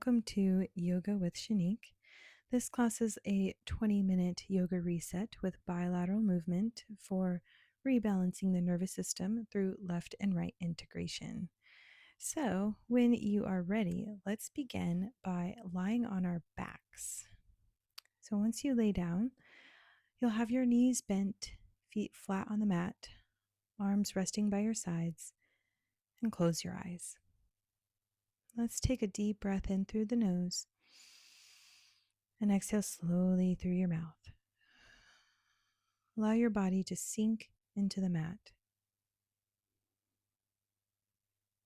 welcome to Yoga with Shanique. This class is a 20-minute yoga reset with bilateral movement for rebalancing the nervous system through left and right integration. So, when you are ready, let's begin by lying on our backs. So, once you lay down, you'll have your knees bent, feet flat on the mat, arms resting by your sides, and close your eyes. Let's take a deep breath in through the nose and exhale slowly through your mouth. Allow your body to sink into the mat.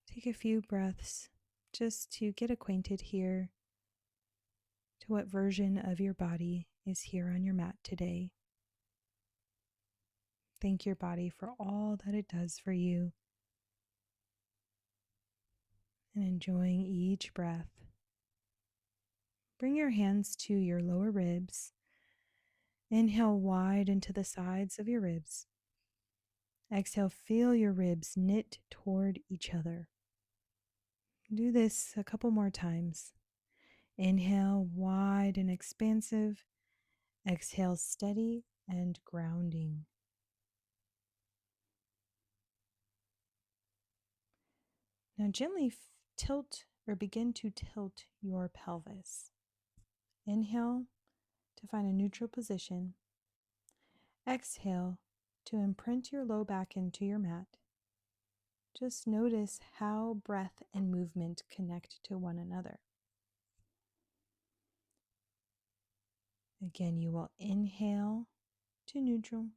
Take a few breaths just to get acquainted here to what version of your body is here on your mat today. Thank your body for all that it does for you and enjoying each breath. Bring your hands to your lower ribs. Inhale wide into the sides of your ribs. Exhale, feel your ribs knit toward each other. Do this a couple more times. Inhale, wide and expansive. Exhale, steady and grounding. Now gently tilt or begin to tilt your pelvis. Inhale to find a neutral position. Exhale to imprint your low back into your mat. Just notice how breath and movement connect to one another. Again, you will inhale to neutral,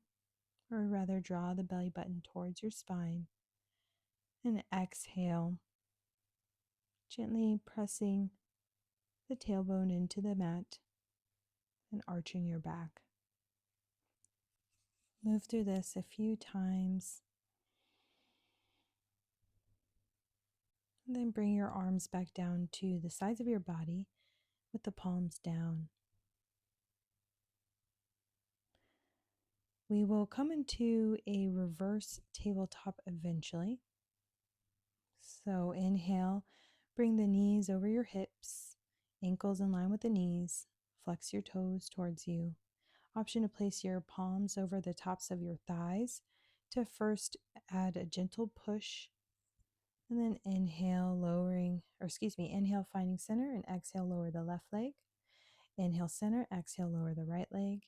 or rather draw the belly button towards your spine, and exhale, gently pressing the tailbone into the mat and arching your back. Move through this a few times. And then bring your arms back down to the sides of your body with the palms down. We will come into a reverse tabletop eventually. So inhale, bring the knees over your hips, ankles in line with the knees, flex your toes towards you. Option to place your palms over the tops of your thighs to first add a gentle push, and then inhale finding center, and exhale lower the left leg. Inhale center, exhale lower the right leg.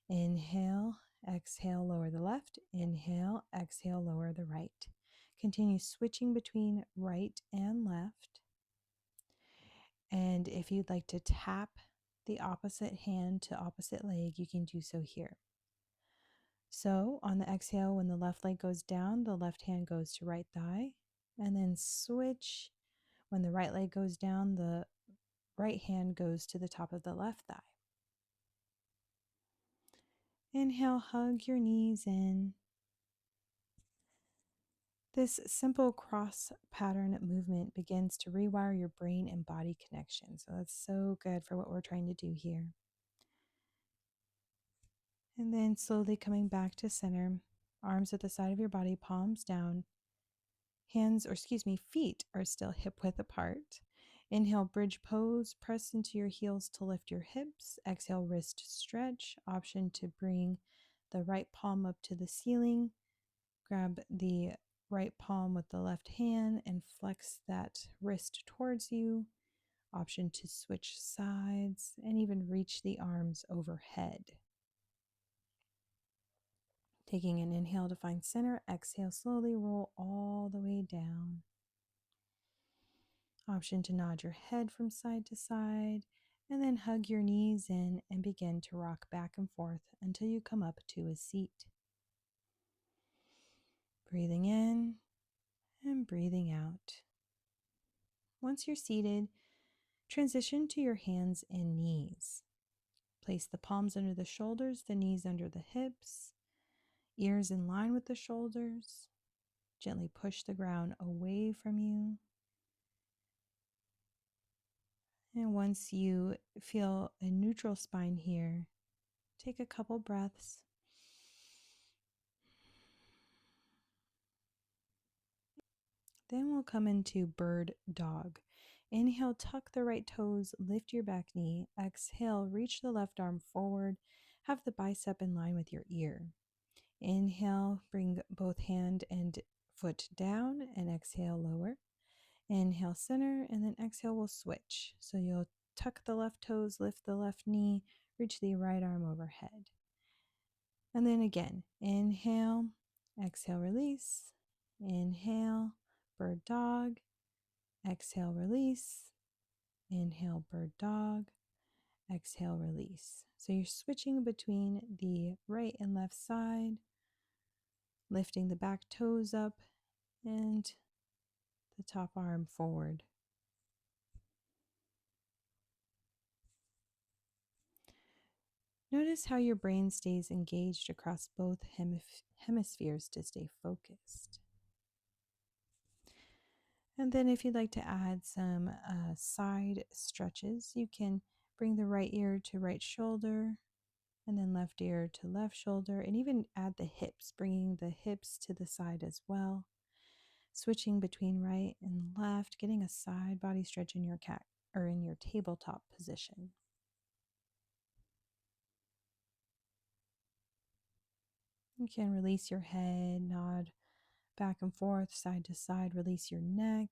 Inhale, exhale lower the left. Inhale, exhale lower the right. Continue switching between right and left. And if you'd like to tap the opposite hand to opposite leg, you can do so here. So on the exhale, when the left leg goes down, the left hand goes to right thigh, and then switch. When the right leg goes down, the right hand goes to the top of the left thigh. Inhale, hug your knees in. This simple cross pattern movement begins to rewire your brain and body connection. So that's so good for what we're trying to do here. And then slowly coming back to center, arms at the side of your body, palms down. Feet are still hip width apart. Inhale, bridge pose, press into your heels to lift your hips. Exhale, wrist stretch. Option to bring the right palm up to the ceiling. Grab the right palm with the left hand and flex that wrist towards you. Option to switch sides and even reach the arms overhead. Taking an inhale to find center, exhale, slowly roll all the way down. Option to nod your head from side to side, and then hug your knees in and begin to rock back and forth until you come up to a seat. Breathing in and breathing out. Once you're seated, transition to your hands and knees. Place the palms under the shoulders, the knees under the hips, ears in line with the shoulders. Gently push the ground away from you. And once you feel a neutral spine here, take a couple breaths. Then we'll come into bird dog. Inhale, tuck the right toes, lift your back knee. Exhale, reach the left arm forward. Have the bicep in line with your ear. Inhale, bring both hand and foot down, and exhale, lower. Inhale, center, and then exhale, we'll switch. So you'll tuck the left toes, lift the left knee, reach the right arm overhead. And then again, inhale, exhale, release. Inhale, bird dog. Exhale, release. Inhale, bird dog. Exhale, release. So you're switching between the right and left side, lifting the back toes up and the top arm forward. Notice how your brain stays engaged across both hemispheres to stay focused. And then if you'd like to add some side stretches, you can bring the right ear to right shoulder and then left ear to left shoulder, and even add the hips, bringing the hips to the side as well. Switching between right and left, getting a side body stretch in your cat or in your tabletop position. You can release your head, nod back and forth, side to side, release your neck.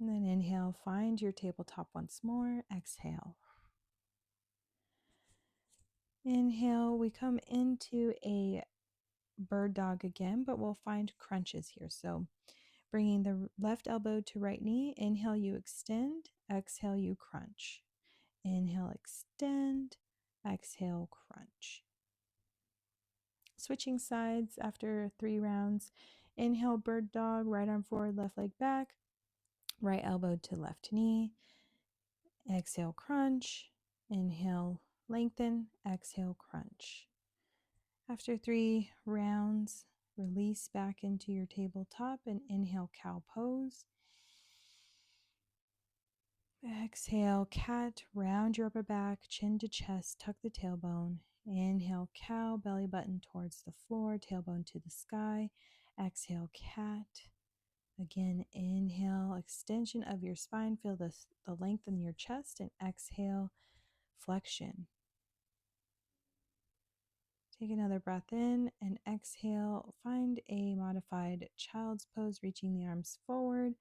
And then inhale, find your tabletop once more. Exhale. Inhale, we come into a bird dog again, but we'll find crunches here. So bringing the left elbow to right knee, inhale, you extend. Exhale, you crunch. Inhale, extend. Exhale, crunch. Switching sides after 3 rounds. Inhale, bird dog, right arm forward, left leg back. Right elbow to left knee. Exhale, crunch. Inhale, lengthen. Exhale, crunch. After 3 rounds, release back into your tabletop and inhale, cow pose. Exhale, cat, round your upper back, chin to chest, tuck the tailbone. Inhale, cow, belly button towards the floor, tailbone to the sky. Exhale, cat. Again, inhale, extension of your spine, feel the length in your chest, and exhale, flexion. Take another breath in and exhale. Find a modified child's pose, reaching the arms forward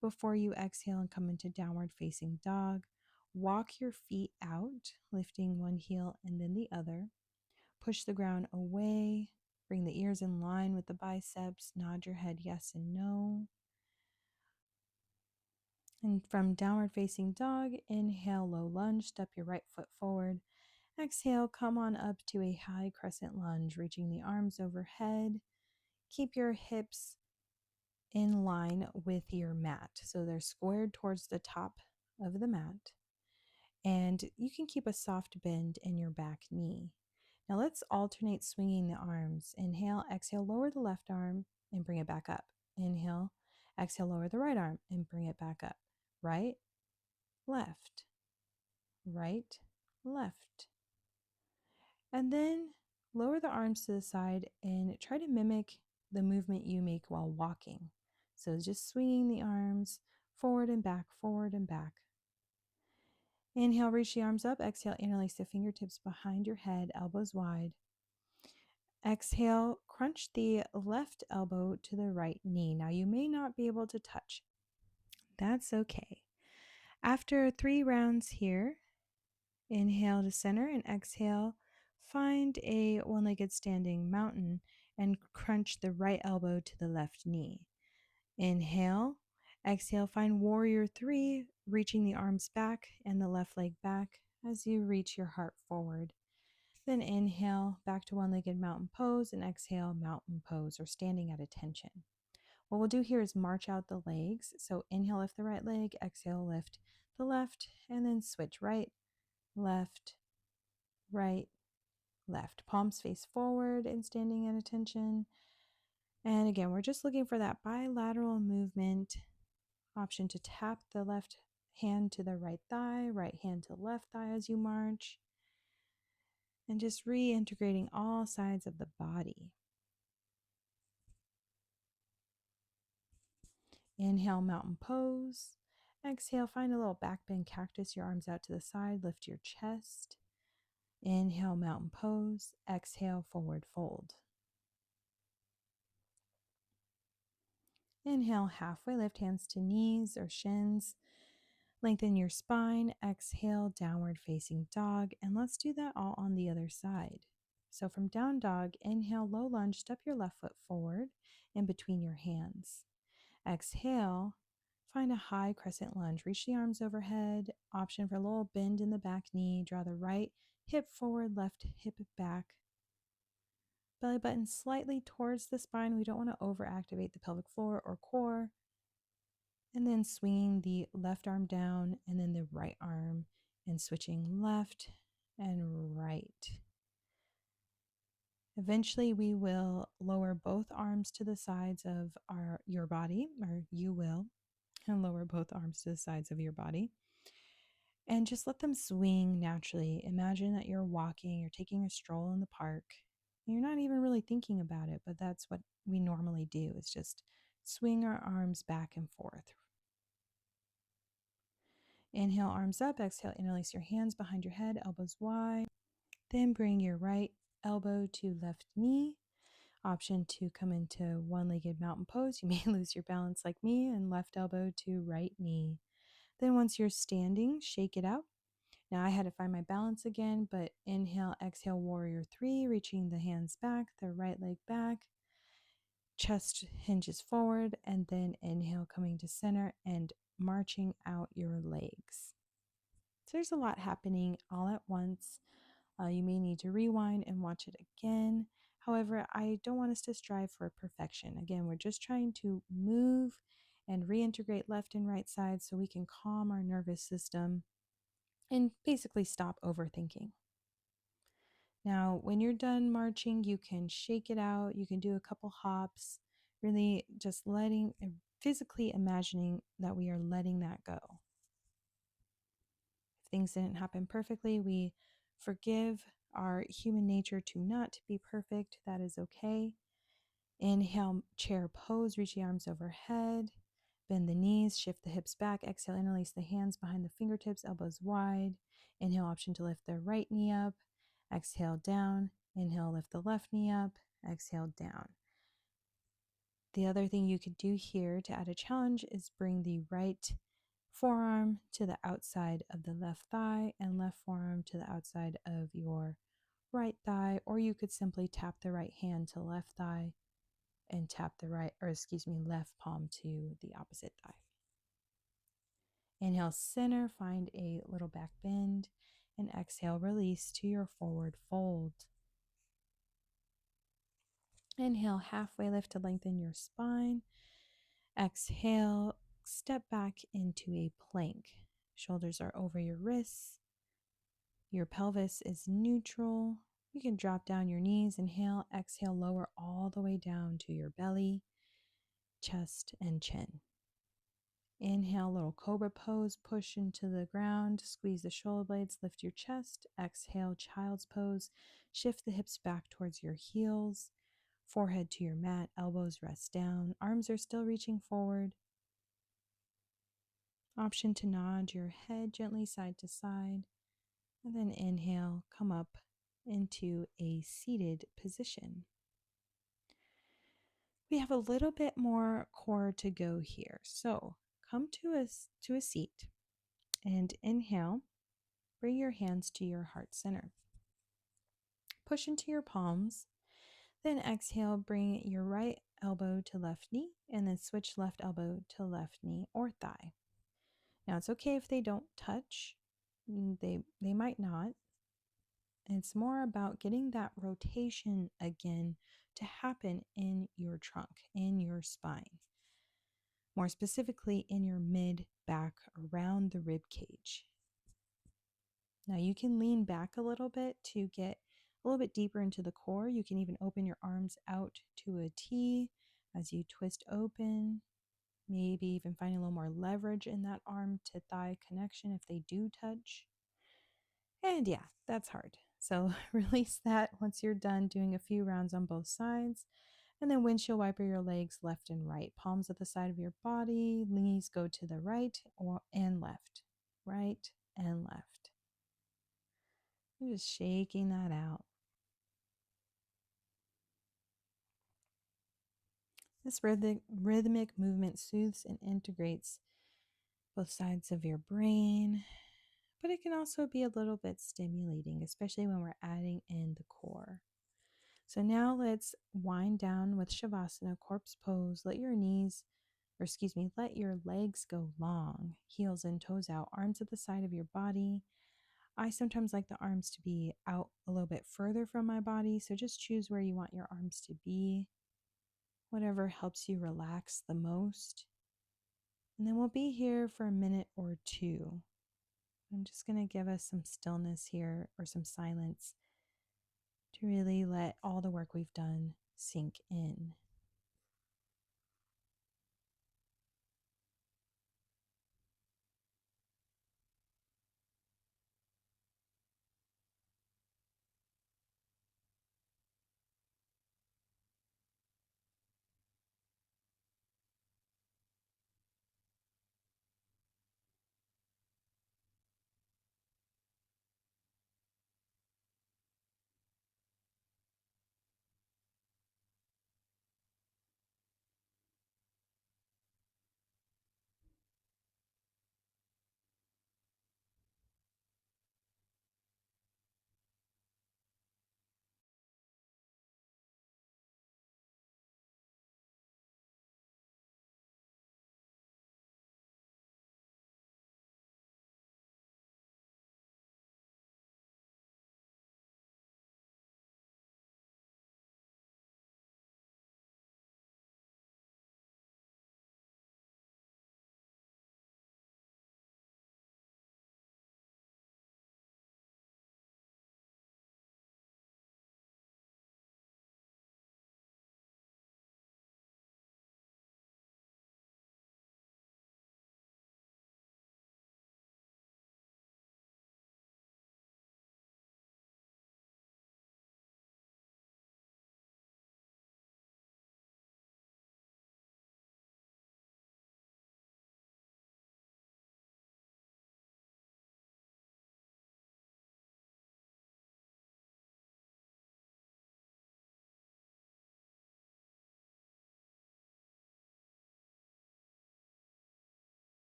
before you exhale and come into downward facing dog. Walk your feet out, lifting one heel and then the other. Push the ground away. Bring the ears in line with the biceps. Nod your head yes and no. And from downward facing dog, inhale, low lunge, step your right foot forward. Exhale, come on up to a high crescent lunge, reaching the arms overhead. Keep your hips in line with your mat, so they're squared towards the top of the mat. And you can keep a soft bend in your back knee. Now let's alternate swinging the arms. Inhale, exhale, lower the left arm and bring it back up. Inhale, exhale, lower the right arm and bring it back up. Right, left, right, left. And then lower the arms to the side and try to mimic the movement you make while walking. So just swinging the arms forward and back, forward and back. Inhale, reach the arms up. Exhale, interlace the fingertips behind your head, elbows wide. Exhale, crunch the left elbow to the right knee. Now you may not be able to touch. That's okay. After 3 rounds here, inhale to center and exhale, find a one-legged standing mountain and crunch the right elbow to the left knee. Inhale, exhale, find warrior 3, reaching the arms back and the left leg back as you reach your heart forward. Then inhale, back to one-legged mountain pose, and exhale, mountain pose or standing at attention. What we'll do here is march out the legs. So inhale, lift the right leg, exhale, lift the left, and then switch right, left, right, left. Palms face forward and standing at attention. And again, we're just looking for that bilateral movement option to tap the left hand to the right thigh, right hand to left thigh as you march. And just reintegrating all sides of the body. Inhale, mountain pose. Exhale, find a little back bend cactus, your arms out to the side, lift your chest. Inhale, mountain pose. Exhale, forward fold. Inhale, halfway lift, hands to knees or shins. Lengthen your spine. Exhale, downward facing dog. And let's do that all on the other side. So from down dog, inhale, low lunge, step your left foot forward in between your hands. Exhale, find a high crescent lunge. Reach the arms overhead. Option for a little bend in the back knee. Draw the right hip forward, left hip back. Belly button slightly towards the spine. We don't want to overactivate the pelvic floor or core. And then swinging the left arm down and then the right arm and switching left and right. Eventually, we will lower both arms to the sides of your body, or you will, and lower both arms to the sides of your body. And just let them swing naturally. Imagine that you're walking, you're taking a stroll in the park. You're not even really thinking about it, but that's what we normally do, is just swing our arms back and forth. Inhale, arms up. Exhale, interlace your hands behind your head, elbows wide. Then bring your right elbow to left knee. Option to come into one-legged mountain pose. You may lose your balance like me, and left elbow to right knee. Then once you're standing, shake it out. Now I had to find my balance again, but inhale, exhale, warrior three, reaching the hands back, the right leg back, chest hinges forward, and then inhale, coming to center and marching out your legs. So there's a lot happening all at once. You may need to rewind and watch it again. However, I don't want us to strive for perfection. Again, we're just trying to move and reintegrate left and right sides so we can calm our nervous system and basically stop overthinking. Now, when you're done marching, you can shake it out. You can do a couple hops, really just physically imagining that we are letting that go. If things didn't happen perfectly, we forgive our human nature to not be perfect. That is okay. Inhale, chair pose, reach the arms overhead. Bend the knees, shift the hips back. Exhale, interlace the hands behind the fingertips, elbows wide. Inhale, option to lift the right knee up. Exhale, down. Inhale, lift the left knee up. Exhale, down. The other thing you could do here to add a challenge is bring the right forearm to the outside of the left thigh and left forearm to the outside of your right thigh, or you could simply tap the right hand to left thigh and tap the left palm to the opposite thigh. Inhale, center, find a little back bend, and exhale, release to your forward fold. Inhale, halfway lift to lengthen your spine. Exhale, step back into a plank. Shoulders are over your wrists. Your pelvis is neutral. You can drop down your knees. Inhale, exhale, lower all the way down to your belly, chest, and chin. Inhale, little cobra pose, push into the ground, squeeze the shoulder blades, lift your chest. Exhale, child's pose, shift the hips back towards your heels, forehead to your mat, elbows rest down, arms are still reaching forward. Option to nod your head gently side to side, and then inhale, come up into a seated position. We have a little bit more core to go here. So come to a seat and inhale, bring your hands to your heart center. Push into your palms, then exhale, bring your right elbow to left knee, and then switch left elbow to left knee or thigh. Now it's okay if they don't touch, they might not. It's more about getting that rotation again to happen in your trunk, in your spine. More specifically, in your mid-back, around the rib cage. Now you can lean back a little bit to get a little bit deeper into the core. You can even open your arms out to a T as you twist open. Maybe even find a little more leverage in that arm to thigh connection if they do touch. And yeah, that's hard. So release that once you're done doing a few rounds on both sides. And then windshield wiper your legs left and right. Palms at the side of your body. Knees go to the right and left. Right and left. I'm just shaking that out. This rhythmic movement soothes and integrates both sides of your brain, but it can also be a little bit stimulating, especially when we're adding in the core. So now let's wind down with Shavasana, corpse pose. Let your let your legs go long, heels and toes out, arms at the side of your body. I sometimes like the arms to be out a little bit further from my body, so just choose where you want your arms to be, whatever helps you relax the most. And then we'll be here for a minute or two. I'm just going to give us some stillness here or some silence to really let all the work we've done sink in.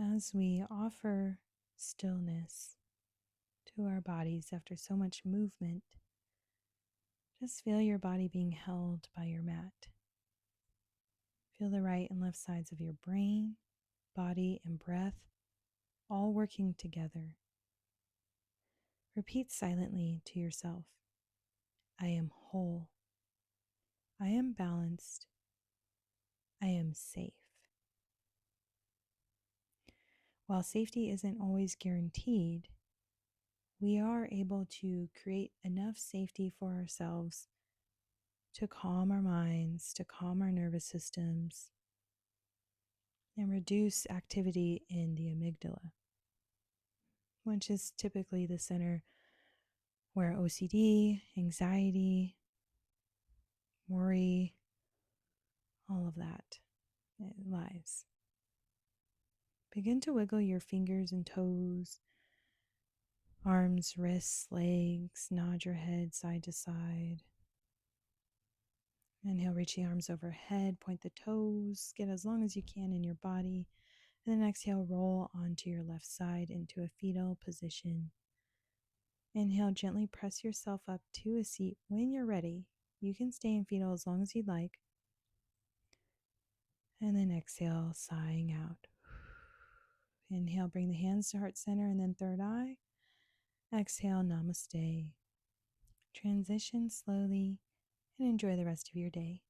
As we offer stillness to our bodies after so much movement, just feel your body being held by your mat. Feel the right and left sides of your brain, body, and breath all working together. Repeat silently to yourself, I am whole. I am balanced. I am safe. While safety isn't always guaranteed, we are able to create enough safety for ourselves to calm our minds, to calm our nervous systems, and reduce activity in the amygdala, which is typically the center where OCD, anxiety, worry, all of that lies. Begin to wiggle your fingers and toes, arms, wrists, legs, nod your head side to side. Inhale, reach the arms overhead, point the toes, get as long as you can in your body. And then exhale, roll onto your left side into a fetal position. Inhale, gently press yourself up to a seat. When you're ready, you can stay in fetal as long as you'd like. And then exhale, sighing out. Inhale, bring the hands to heart center and then third eye. Exhale, namaste. Transition slowly and enjoy the rest of your day.